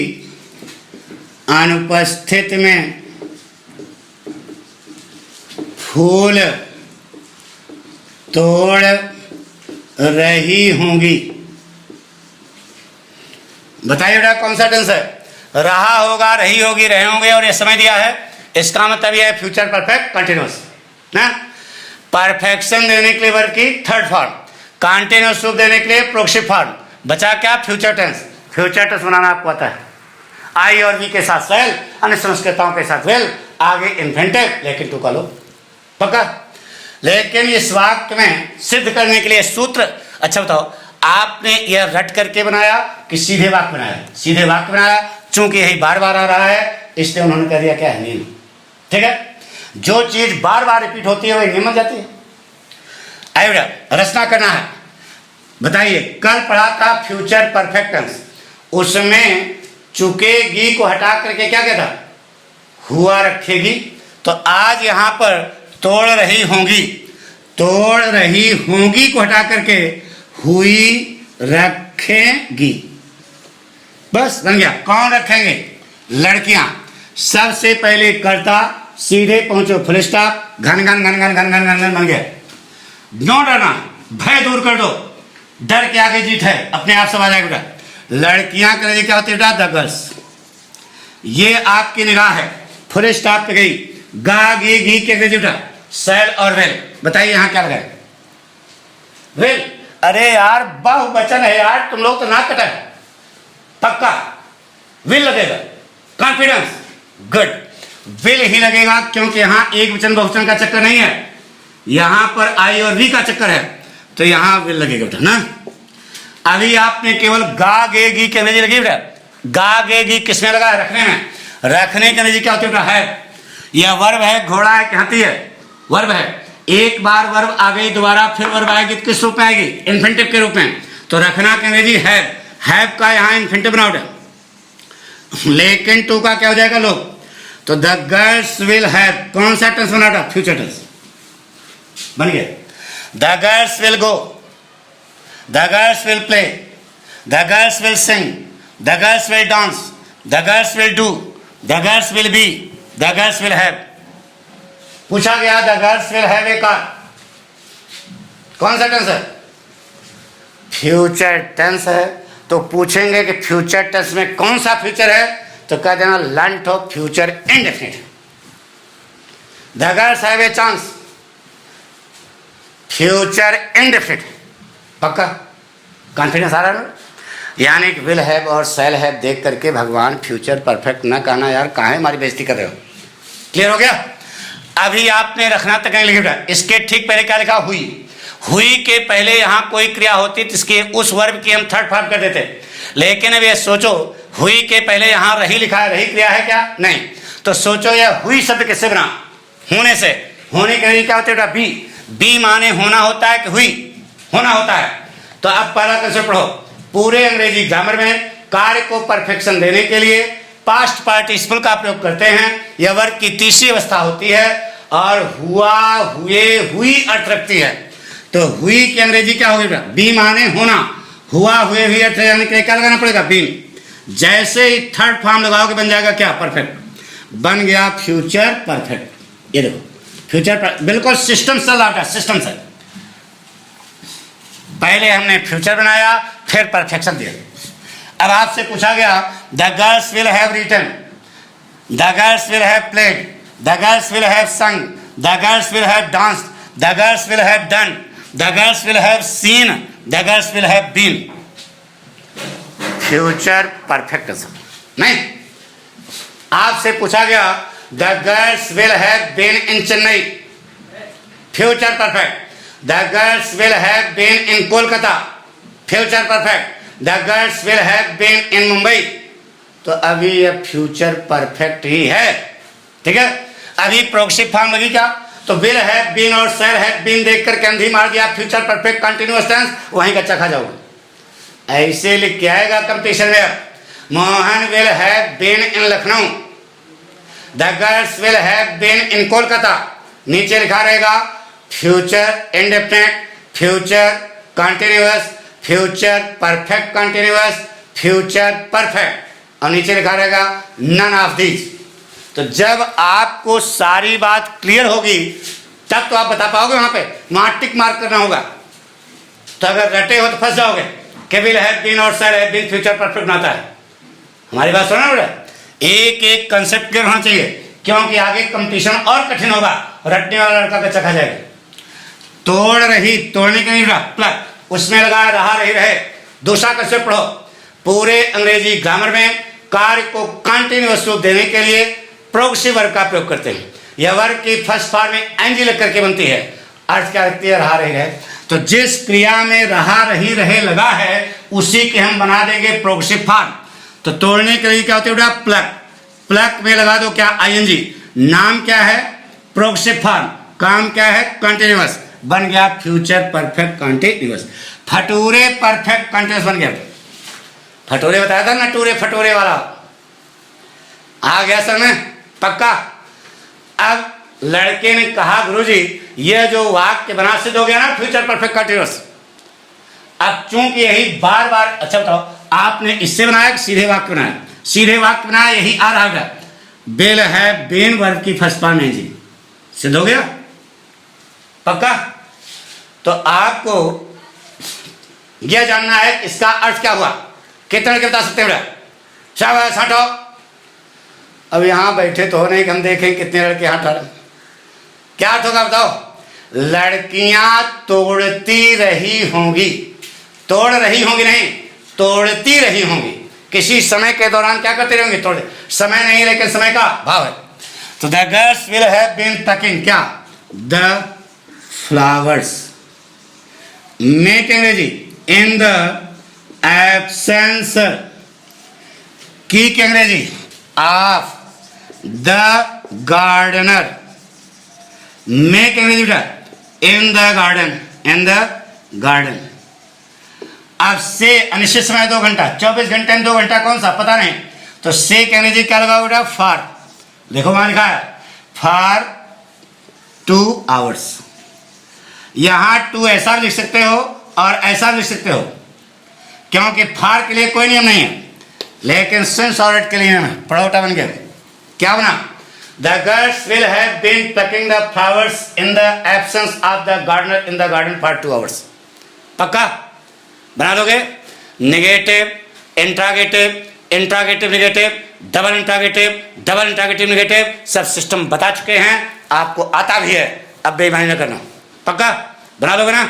अनुपस्थित में फूल तोड़ रही होंगी। बताइए बेटा कौन सा टेंस है, रहा होगा, रही होगी, रहे होंगे, और ये समय दिया है, इसका मतलब यह है फ्यूचर परफेक्ट कंटिन्यूअस ना। परफेक्शन देने के लिए वर्ब की थर्ड फॉर्म, कंटिन्यूअस रूप देने के लिए प्रोग्रेसिव फॉर्म, बचा क्या, फ्यूचर टेंस। फ्यूचर टेंस बनाना आपको आता है, आई और वी के साथ सेल, अन्य संस्कृताओं के साथ वेल, आगे इन्फिनिटिव, लेकिन टू का लो पक्का। लेकिन इस वाक्य में सिद्ध करने के लिए सूत्र, अच्छा बताओ आपने यह रट करके बनाया कि सीधे वाक्य बनाया, सीधे वाक्य बनाया, चूंकि यही बार बार आ रहा है इसलिए उन्होंने कह दिया क्या है, नीम। ठीक है, जो चीज बार बार रिपीट होती है वही नियम बन जाती है। आइए रचना करना है, बताइए कल पढ़ा था फ्यूचर परफेक्ट टेंस, उसमें चुकेगी को हटा करके क्या कहता, हुआ रखेगी। तो आज यहां पर तोड़ रही होंगी, तोड़ रही होंगी को हटा करके हुई रखेगी, बस बन गया। कौन रखेंगे, लड़कियां। सबसे पहले कर्ता, सीधे पहुंचो, फुल स्टॉप, घन घन घन घन घन घन घन घन बन गया। नो डरना, भय दूर कर दो, डर के आगे जीत है, अपने आप सब आ जाएगा। लड़कियां करेंगे क्या होती है, द गर्ल्स, ये आपकी निगाह है, फुल स्टॉप पे गई, गा गी घी के बेटा, सेल और वेल। बताइए यहां क्या लगाए, वेल। अरे यार बहुवचन है यार, तुम लोग तो नाक कटा है, पक्का विल लगेगा, कॉन्फिडेंस, गुड, विल ही लगेगा, क्योंकि यहां एक वचन बहुवचन का चक्कर नहीं है, यहां पर आई और वी का चक्कर है, तो यहां विल लगेगा बेटा ना। अभी आपने केवल गा गे गी के अंग्रेजी लगी बेटा, गा गे गी किसमें लगा है? रखने में। रखने के अंग्रेजी क्या होती है बेटा? है। यह वर्ब है, घोड़ा है कि हाथी है? वर्ब है। एक बार वर्ब आ गई, दोबारा फिर वर्ब आएगी, किस रूप में आएगी? इन्फिनिटिव के रूप में। तो रखना के अंग्रेजी हैव। हैव का यहाँ इन्फिनिटिव बनावट है, लेकिन टू का क्या हो जाएगा लोग? तो द गर्ल्स विल हैव, कौन सा टेंस बना था? फ्यूचर टेंस बन गया। The girls will go, the girls will play, the girls will sing, the girls will dance, the girls will do, the girls will be, the girls will have. पूछा गया the girls will have a car, कौन सा tense है? Future tense है। तो पूछेंगे कि future tense में कौन सा फ्यूचर है, तो कह देना length of future indefinite. The girls have a chance, future indefinite, पक्का कॉन्फिडेंस आ रहा है। यानी कि विल हैव और शैल हैव देख करके भगवान फ्यूचर परफेक्ट ना कहना यार, काहे हमारी बेइज्जती कर रहे हो। क्लियर हो गया? अभी आपने रखना तक नहीं लिखा, इसके ठीक पहले क्या लिखा? हुई। हुई के पहले यहाँ कोई क्रिया होती तो इसके उस वर्ब की हम थर्ड फॉर्म कर देते, लेकिन अब ये सोचो हुई के पहले यहाँ रही लिखा है, रही क्रिया है क्या? नहीं। तो सोचो यह हुई शब्द किससे बना? होने से। होने के लिए क्या होता है? बी। बी माने होना होता है कि हुई होना होता है। तो अब पहला कैसे पढ़ो? पूरे अंग्रेजी ग्रामर में कार्य को परफेक्शन देने के लिए पास्ट पार्टिसिपल का प्रयोग करते हैं। यह वर्ग की तीसरी अवस्था होती है और हुआ, हुए, हुई अर्थ रखती है। तो हुई की अंग्रेजी क्या होगी? बी माने होना, हुआ, हुए, हुई अर्थ यानी कि क्या लगाना पड़ेगा? बीन। जैसे ही थर्ड फॉर्म लगाओगे बन जाएगा क्या? परफेक्ट। बन गया फ्यूचर परफेक्ट। ये देखो फ्यूचर बिल्कुल सिस्टम से लाता है, सिस्टम से। पहले हमने फ्यूचर बनाया, फिर परफेक्शन दिया। अब आपसे पूछा गया the girls will have written, the girls will have played, the girls will have sung, the girls will have danced, the girls will have done, the girls will have seen, the girls will have been. Future perfect नहीं। आपसे पूछा गया the girls will have been in Chennai, future perfect. The girls will have been in Kolkata, future perfect. The girls will have been in Mumbai. तो अभी यह future perfect ही है, ठीक है। अभी प्रोग्रेसिव फॉर्म लगी क्या? तो विल हैव बीन और शैल हैव बीन देख कर कंधी मार दिया, फ्यूचर परफेक्ट कंटिन्यूअस टेंस, वहीं कच्चा खा जाओगे। ऐसे लिख के आएगा कंपटीशन में, Mohan will have been in Lucknow, the girls will have been in Kolkata. नीचे लिखा रहेगा future indefinite, future continuous, future perfect continuous, future perfect, और नीचे लिखा रहेगा नन ऑफ दीज। तो जब आपको सारी बात क्लियर होगी तब तो आप बता पाओगे, वहां टिक मार्क करना होगा। तो अगर रटे हो तो फंस जाओगे कि विल हैव बीन और shall have been future perfect बनाता है। हमारी बात सुना बेटा, एक एक कंसेप्ट क्लियर होना चाहिए, क्योंकि आगे कंपटीशन और कठिन होगा, रटने वाला लड़का कच्चा खा जाएगा। तोड़ रही, तोड़ने के नहीं प्लग, उसमें लगा रहा रही रहे। दूसरा कैसे पढ़ो? पूरे अंग्रेजी ग्रामर में कार्य को कंटिन्यूअस रूप देने के लिए प्रोग्रेसिव वर्ब का प्रयोग करते हैं। यह वर्ब की फर्स्ट फॉर्म में एनजी लग करके बनती है। अर्थ क्या रखती है? रहा रही रहे। तो जिस क्रिया में रहा रही रहे लगा है उसी के हम बना देंगे प्रोग्रेसिव फॉर्म। तो तोड़ने के लिए क्या होती है? प्लग। प्लग में लगा दो क्या? आईएनजी। नाम क्या है? Progressive form. काम क्या है? कंटिन्यूअस। बन गया future perfect continuous. Future perfect continuous बन गया। फटोरे बताया था ना, टूरे फटोरे वाला आ गया सर में पक्का। अब लड़के ने कहा गुरुजी यह जो वाक्य बना सिद्ध हो गया ना फ्यूचर परफेक्ट कंटिन्यूअस। अब चूंकि यही बार बार, अच्छा बताओ आपने इससे बनाया कि सीधे वाक्य बनाया? सीधे वाक्य बनाया, यही आ रहा है विल हैव बीन वर्ब की फर्स्ट फॉर्म है जी, सिद्ध हो गया पक्का। तो आपको यह जानना है इसका अर्थ क्या हुआ। कितने लड़के बता सकते हैं? शाबाश, हटो। अब यहां बैठे तो हो नहीं कि हम देखें कितने लड़के हाथ उठा। क्या अर्थ होगा बताओ? लड़कियां तोड़ती रही होंगी, तोड़ रही होंगी नहीं, तोड़ती रही होंगी। किसी समय के दौरान क्या करते रहेंगे? तोड़। समय नहीं लेकिन समय का भाव है। तो the girls will have been talking क्या? The flowers. मेक अंग्रेजी इन द एब्सेंस की अंग्रेजी ऑफ द गार्डनर, में की अंग्रेजी बेटा इन the garden, in the garden. अब से अनिश्चित समय 2 घंटा, 24 घंटे में 2 घंटा कौन सा पता नहीं, तो से की अंग्रेजी क्या लगा बेटा फॉर, देखो वहां लिखा है फॉर 2 आवर्स। यहां 2 ऐसा भी लिख सकते हो और ऐसा भी लिख सकते हो, क्योंकि फार के लिए कोई नियम नहीं है, लेकिन सिंस ऑर्डर के लिए नियम है। पढ़ोटा बन गया, क्या बना, the girls will have been plucking the flowers in the absence of the gardener in the garden for 2 hours. पक्का बना लोगे। Negative, interrogative, interrogative negative, double interrogative, double interrogative negative, सब सिस्टम बता चुके हैं, आपको आता भी है, अब बेईमानी न करना। पक्का बना लोगे ना,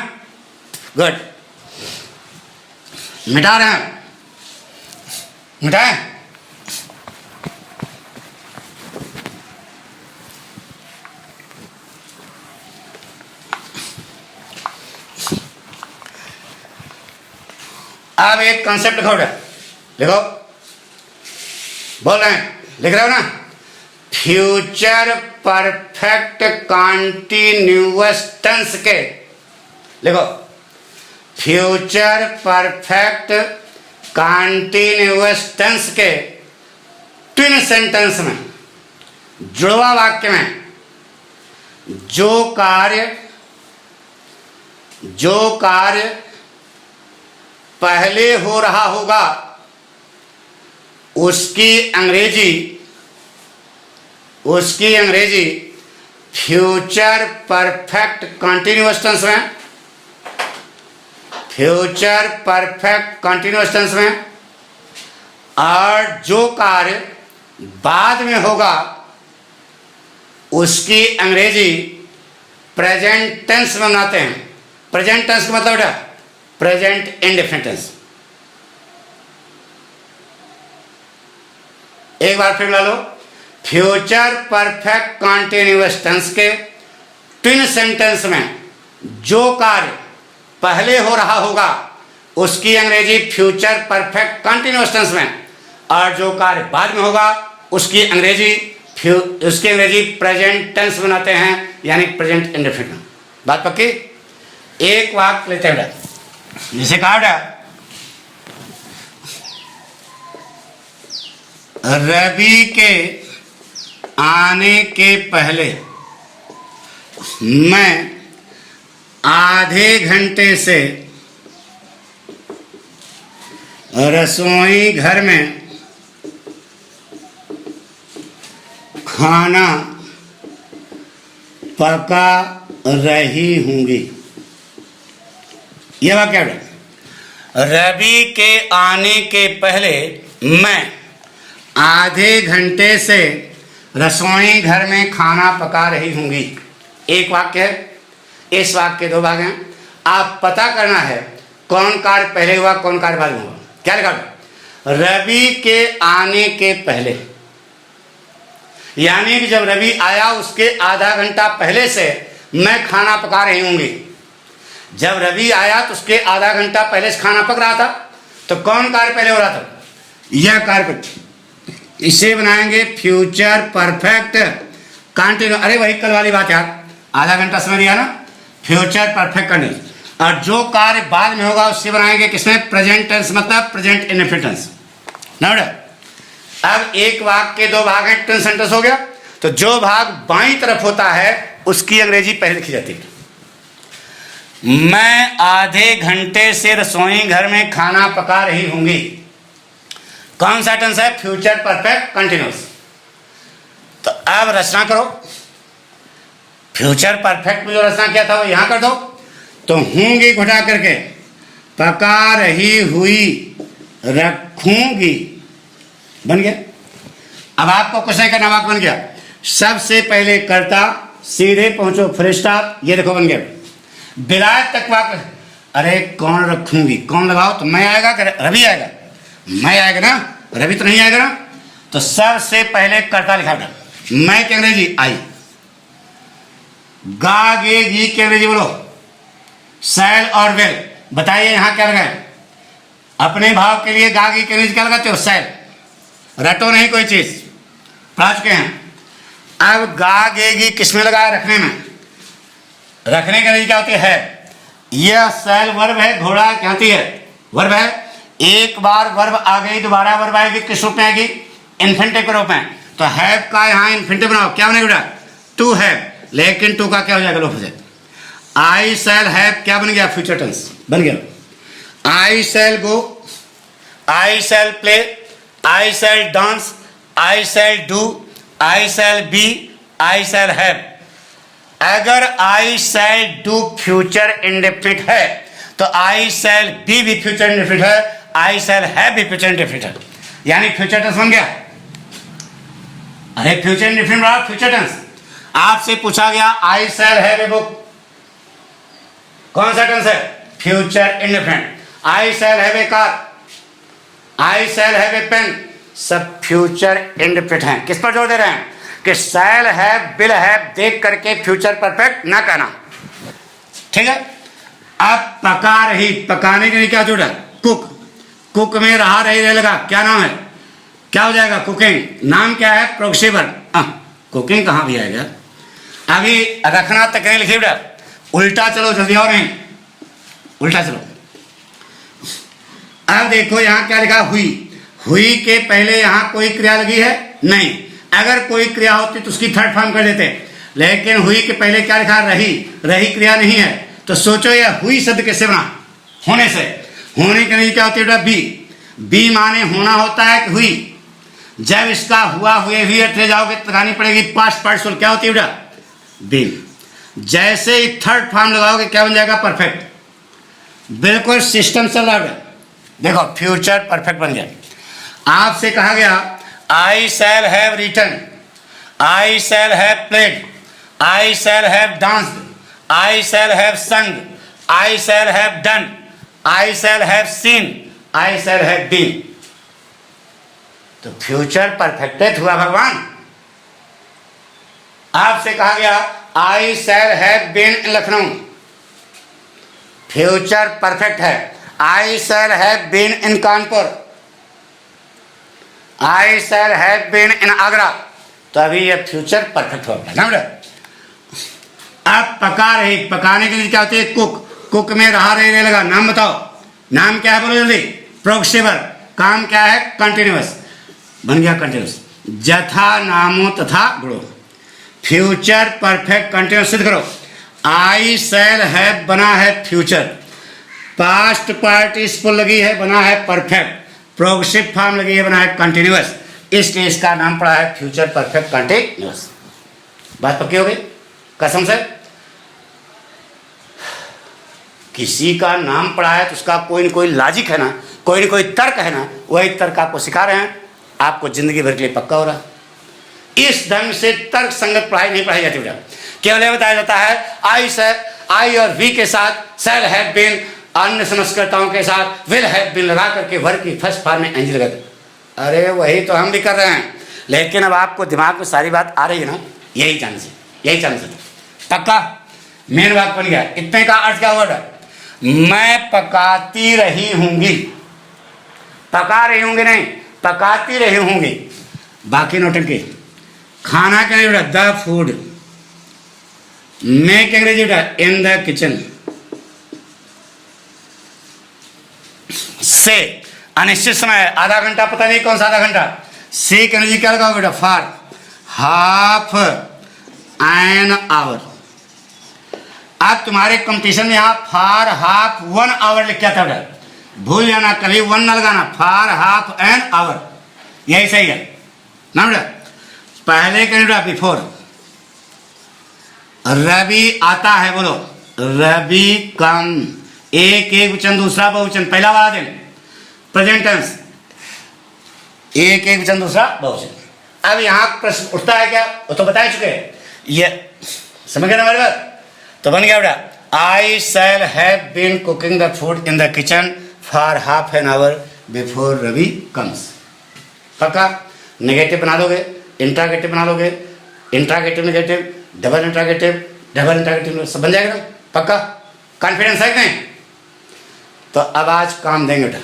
गुड। मिटा रहे हैं, मिटाएं। अब एक कॉन्सेप्ट लिखो बेटा, लिखो, बोल रहे हैं, लिख रहे हो ना, फ्यूचर परफेक्ट कॉन्टिन्यूअस टेंस के, लिखो फ्यूचर परफेक्ट कॉन्टिन्यूअस टेंस के ट्विन सेंटेंस में, जुड़वा वाक्य में, जो कार्य पहले हो रहा होगा उसकी अंग्रेजी फ्यूचर परफेक्ट कंटिन्यूअस टेंस में, फ्यूचर परफेक्ट कंटिन्यूअस टेंस में, और जो कार्य बाद में होगा उसकी अंग्रेजी प्रेजेंट टेंस में बनाते हैं। प्रेजेंट टेंस का मतलब बेटा प्रेजेंट इंडेफिनिट टेंस। एक बार फिर ला लो, फ्यूचर परफेक्ट कॉन्टिन्यूअस टेंस के ट्विन सेंटेंस में जो कार्य पहले हो रहा होगा उसकी अंग्रेजी फ्यूचर परफेक्ट कॉन्टिन्यूअस टेंस में, और जो कार्य बाद में होगा उसकी अंग्रेजी प्रेजेंट टेंस बनाते हैं, यानी प्रेजेंट इंडेफिनिट। बात पक्की। एक वाक्य लेते हैं बेटा, जैसे कहा बेटा, रवि के आने के पहले मैं आधे घंटे से रसोई घर में खाना पका रही हूँगी। यह वाक्य है, रवि के आने के पहले मैं आधे घंटे से रसोई घर में खाना पका रही हूँगी। एक वाक्य है, इस वाक्य के 2 भाग हैं। आप पता करना है कौन कार्य पहले हुआ कौन कार्य बाद में हुआ। क्या लिखा, रवि के आने के पहले, यानी कि जब रवि आया उसके आधा घंटा पहले से मैं खाना पका रही हूँगी। जब रवि आया तो उसके आधा घंटा पहले से खाना पक रहा था, तो कौन कार्य पहले हो रहा था, यह कार्य। इसे बनाएंगे फ्यूचर परफेक्ट कंटिन्यू। अरे वही कल वाली बात यार, आधा घंटा समय दिया ना, फ्यूचर परफेक्ट कंटिन्यू। और जो कार्य बाद में होगा उससे बनाएंगे किसमें, प्रेजेंट टेंस, मतलब प्रेजेंट इंडेफिनिट टेंस ना बेटा। अब एक वाक्य के 2 भाग हैं, ट्विन सेंटेंस हो गया, तो जो भाग बाईं तरफ होता है उसकी अंग्रेजी पहले लिखी जाती है। मैं आधे घंटे से रसोई घर में खाना पका रही हूँगी, कौन सा टेंस है, फ्यूचर परफेक्ट कंटिन्यूअस। तो अब रचना करो, फ्यूचर परफेक्ट में जो रचना किया था वो यहां कर दो, तो हूँगी घटा करके पका रही हुई रखूंगी, बन गया। अब आपको कुछ नहीं करना, वाक्य बन गया। सबसे पहले कर्ता, सीधे पहुंचो फुल स्टॉप, ये देखो बन गया। विलायत तक वाक्य, अरे कौन रखूंगी, कौन लगाओ, तो मैं आएगा, रवि आएगा, मैं आएगा ना, रवि तो नहीं आएगा ना, तो सबसे पहले कर्ता लिखा था, मैं की अंग्रेजी आई, गा गे गी की अंग्रेजी बोलो, सैल और वेल। बताइए यहां क्या लगाए, अपने भाव के लिए गा गी के नीचे क्या लगाते हो? सैल। रटो नहीं कोई चीज, पढ़ा चुके हैं। अब गा गेगी किस में लगाया? रखने में। रखने का नीचे क्या होती है? यह सैल वर्ब है, घोड़ा क्या होती है? वर्ब है। एक बार वर्ब आ गई, दोबारा वर्ब आएगी, किस रूप में आएगी? इन्फिनिटिव के रूप में। तो हैव का यहाँ इन्फिनिटिव बनाओ, क्या बनेगा बेटा? To have. लेकिन टू का क्या हो जाएगा? लोप हो जाएगा। आई शैल हैव क्या बन गया? फ्यूचर टेंस बन गया। I shall go, I shall play, I shall dance, I shall do, I shall be, I shall have. अगर I shall do future indefinite है तो आई शैल बी भी फ्यूचर इंडेफिनिट है, आई शैल हैव भी future indefinite है, यानी future tense बन गया। अरे फ्यूचर इंडेफिनिट बना फ्यूचर टेंस। आपसे पूछा गया I shall have a book, कौन सा टेंस है? Future indefinite. I shall have a car, I shall have a pen, सब फ्यूचर इंडेफिनिट हैं। किस पर जोर दे रहे हैं? कि शैल हैव, विल हैव देख करके फ्यूचर परफेक्ट ना कहना, ठीक है। अब पका रही, पकाने के लिए क्या जोड़ा? कुक। कुक में रहा रही रह लगा, क्या नाम है? क्या हो जाएगा? कुकिंग। नाम क्या है? प्रोग्रेसिव। कुकिंग कहाँ भी आएगा? अभी रखना तक नहीं लिखिए बेटा, उल्टा चलो जल्दी, और नहीं उल्टा चलो। अब देखो यहाँ क्या लिखा? हुई। हुई के पहले यहाँ कोई क्रिया लगी है? नहीं। अगर कोई क्रिया होती तो उसकी थर्ड फॉर्म कर देते, लेकिन हुई के पहले क्या लिखा? रही। रही क्रिया नहीं है, तो सोचो यह हुई शब्द कैसे बना? होने से। होने के लिए क्या होती है? बी। बी माने होना होता है कि हुई। जब इसका हुआ हुए हुई अर्थ ले जाओगे तो लगानी पड़ेगी पास्ट पार्टिसिपल, क्या होती है बेटा? बी। जैसे ही थर्ड फॉर्म लगाओगे क्या बन जाएगा? परफेक्ट। बिल्कुल सिस्टम चल रहा है। देखो फ्यूचर परफेक्ट बन गया। आपसे कहा गया I shall have written, I shall have played, I shall have danced, I shall have sung, I shall have done, I shall have seen, I shall have been। तो फ्यूचर परफेक्ट हुआ भगवान। आपसे कहा गया I shall have been in Lucknow, future perfect है। I shall have been in Kanpur, I shall have been in Agra. तो अभी ये फ्यूचर परफेक्ट हो गया। अब पका रही, पकाने के लिए क्या होती है? कुक। कुक में रहा रही लगा, नाम बताओ। नाम क्या है? बोलो जल्दी। प्रोग्रेसिव। काम क्या है? कंटिन्यूअस। बन गया कंटिन्यूअस। जथा नामो तथा गुणो। फ्यूचर परफेक्ट कंटिन्यूअस सिद्ध करो। आई शैल हैव बना है फ्यूचर, पास्ट पार्टिसिपल लगी है बना है परफेक्ट, प्रोग्रेसिव फॉर्म लगी है बना है कंटिन्यूअस, इसलिए इसका नाम पड़ा है फ्यूचर परफेक्ट कंटिन्यूअस। बात पक्की हो गई? कसम से। किसी का नाम पड़ा है तो उसका कोई न कोई लॉजिक है ना, कोई न कोई तर्क है ना, वही तर्क आपको सिखा रहे हैं, आपको जिंदगी भर के लिए पक्का हो रहा है। इस ढंग से तर्क संगत पढ़ाई नहीं पढ़ाई जाती बेटा। केवल यह बताया जाता है आई और वी के साथ शैल हैव बीन, अन्य समस्कर्ताओं के साथ विल हैव बीन लगा करके वर्ग की फर्स्ट फॉर्म में एंज लगाते। अरे वही तो हम भी कर रहे हैं, लेकिन अब आपको दिमाग में सारी बात आ रही है ना, यही चांस है, यही चांस है। पक्का मेन बात बन गया। इतने का अर्थ क्या हुआ? मैं पकाती रही होंगी, पका रही होंगी नहीं, पकाती रही होंगी। बाकी नौटंकी। खाना के लिए बेटा द फूड, मेक अंग्रेजी बेटा इन द किचन। से अनिश्चित समय, आधा घंटा, पता नहीं कौन सा आधा घंटा। से के अंग्रेजी क्या लगाओ बेटा? For half an our. अब तुम्हारे कंपटीशन में यहाँ फॉर हाफ 1 आवर लिख क्या था बेटा? भूल जाना, कभी 1 ना लगाना, फॉर हाफ एन आवर, यही सही है ना बेटा। पहले के बेटा बिफोर। रवि आता है, बोलो रवि कम। एक वचन, दूसरा बहुवचन, पहला वाला दिन प्रेजेंट टेंस, एक वचन, दूसरा बहुवचन। अब यहाँ प्रश्न उठता है क्या? वो तो बता चुके हैं, ये समझ गए ना हमारी बात? तो बन गया बेटा I shall have been cooking the food in the kitchen for half an hour before Ravi comes. पक्का? नेगेटिव बना लोगे, इंट्रागेटिव बना लोगे, इंट्रागेटिव नेगेटिव, डबल इंट्रागेटिव सब बन जाएगा ना? पक्का? कॉन्फिडेंस है कि नहीं? तो अब आज काम देंगे बेटा,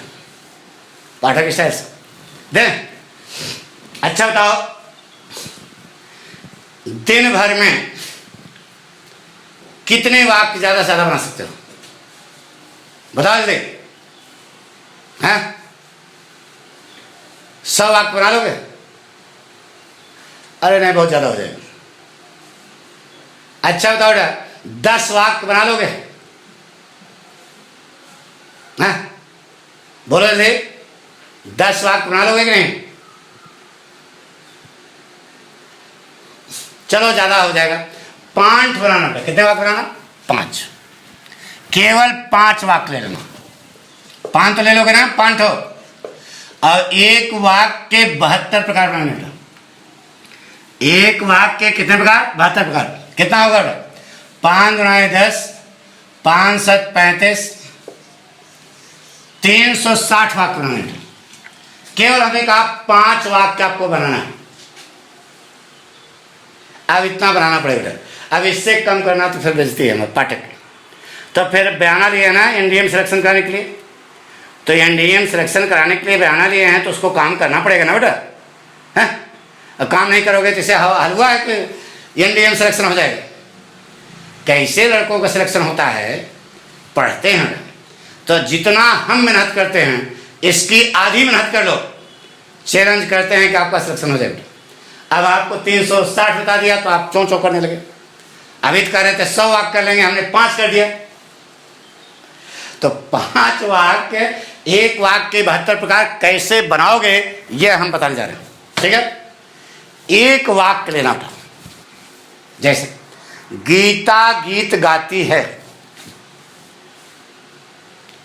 पाठक स्टाइल से दे। अच्छा बताओ, दिन भर में कितने वाक्य ज्यादा से ज्यादा बना सकते हो? बताओ जल्दी। हैं? 100 वाक्य बना लोगे? अरे नहीं, बहुत ज्यादा हो जाएगा। अच्छा बताओ बेटा, 10 वाक्य बना लोगे? हैं? बोलो जल्दी, 10 वाक्य बना लोगे कि नहीं? चलो ज्यादा हो जाएगा, 5 बनाना बेटा। कितने वाक्य बनाना? 5। केवल 5 वाक्य ले लेना। 5 तो ले लोगे ना? 5 हो। और एक वाक्य के 72 प्रकार बनाने बेटा। एक वाक्य के कितने प्रकार? 72 प्रकार। कितना होगा बेटा? 5 × 10, 5 × 7 35, 360 वाक्य बनाने बेटा। केवल हमने कहा 5 वाक्य आपको बनाना है। अब इतना बनाना पड़ेगा बेटा। अब इससे कम करना तो फिर बेइज्जती है हमारे पाठक। तो फिर बयाना लिया ना एनडीएम सिलेक्शन कराने के लिए, तो एनडीएम सिलेक्शन कराने के लिए बयाना लिए हैं, तो उसको काम करना पड़ेगा ना बेटा। हैं? काम नहीं करोगे तो इसे हलवा है कि एनडीएम सिलेक्शन हो जाएगा। कैसे लड़कों का सिलेक्शन होता है? पढ़ते हैं, तो जितना हम मेहनत करते हैं इसकी आधी मेहनत कर लो। चैलेंज करते हैं कि आपका सिलेक्शन हो जाएगा। अब आपको 360 बता दिया तो आप चौं चौं करने लगे। अभी तो कह रहे थे 100 वाक्य कर लेंगे, हमने 5 कर दिया। तो 5 वाक्य, एक वाक्य के 72 प्रकार कैसे बनाओगे ये हम बताने जा रहे हैं। ठीक है? एक वाक्य लेना था, जैसे गीता गीत गाती है।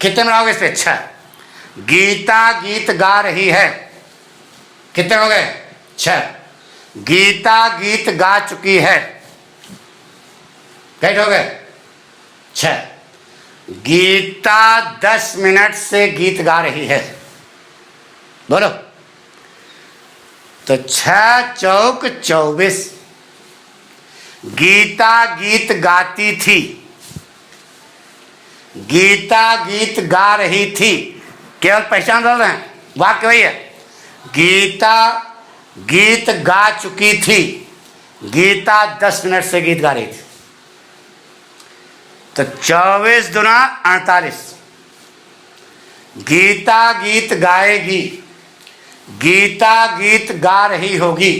कितने बनाओगे इस पे? 6। गीता गीत गा रही है। कितने हो गए? 6। गीता गीत गा चुकी है। कैसे हो गए? 6। गीता 10 मिनट से गीत गा रही है। बोलो। तो 6 चौक 24। गीता गीत गाती थी। गीता गीत गा रही थी। केवल पहचान रहे हैं, वाक्य वही है। गीता गीत गा चुकी थी। गीता 10 मिनट से गीत गा रही थी। तो 24 दूना 48। गीता गीत गाएगी। गीता गीत गा रही होगी।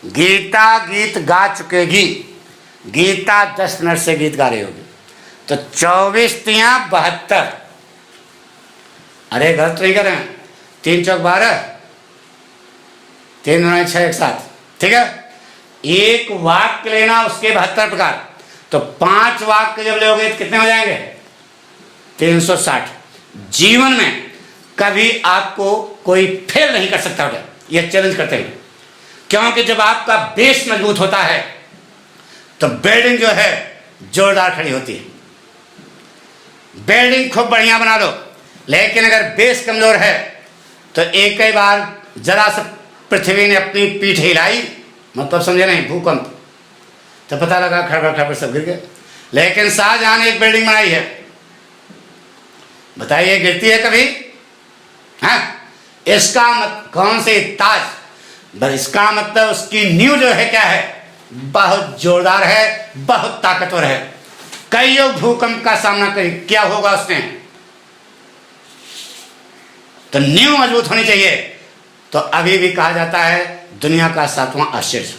गीता गीत गा चुकेगी। गीता 10 मिनट से गीत गा रही होगी। तो 24 तियां 72। अरे गलत नहीं कर रहे हैं। 3 चौक 12, 3 दूना 6 एक साथ। ठीक है? एक वाक्य लेना, उसके 72 प्रकार। तो 5 वाक्य जब लोगे तो कितने हो जाएंगे? 360। जीवन में कभी आपको कोई फेल नहीं कर सकता होगा, यह चैलेंज करते हैं। क्योंकि जब आपका बेस मजबूत होता है तो बिल्डिंग जो है जोरदार खड़ी होती है। बिल्डिंग खूब बढ़िया बना लो, लेकिन अगर बेस कमजोर है तो एक ही बार जरा सा पृथ्वी ने अपनी पीठ हिलाई, मतलब समझे नहीं, भूकंप, तो पता लगा खड़बड़ खड़बड़ सब गिर गए। लेकिन शाहजहां ने एक बिल्डिंग बनाई है, बताइए गिरती है कभी? हाँ? इसका कौन से ताज, बस इसका मतलब उसकी नींव जो है क्या है? बहुत जोरदार है, बहुत ताकतवर है। कई भूकंप का सामना करी, क्या होगा उसने? तो नींव मजबूत होनी चाहिए। तो अभी भी कहा जाता है दुनिया का 7वां आश्चर्य।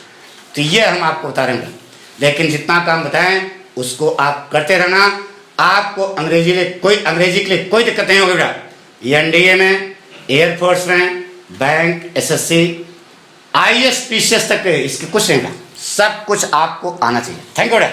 तो ये हम आपको बता रहे हैं, लेकिन जितना काम बताएं उसको आप करते रहना। आपको अंग्रेजी के लिए कोई दिक्कत नहीं होगी बेटा। एनडीए में, एयरफोर्स में, बैंक, एसएससी, आईएएस, पीसीएस तक इसके कुछ नहीं था, सब कुछ आपको आना चाहिए। थैंक यू बेटा।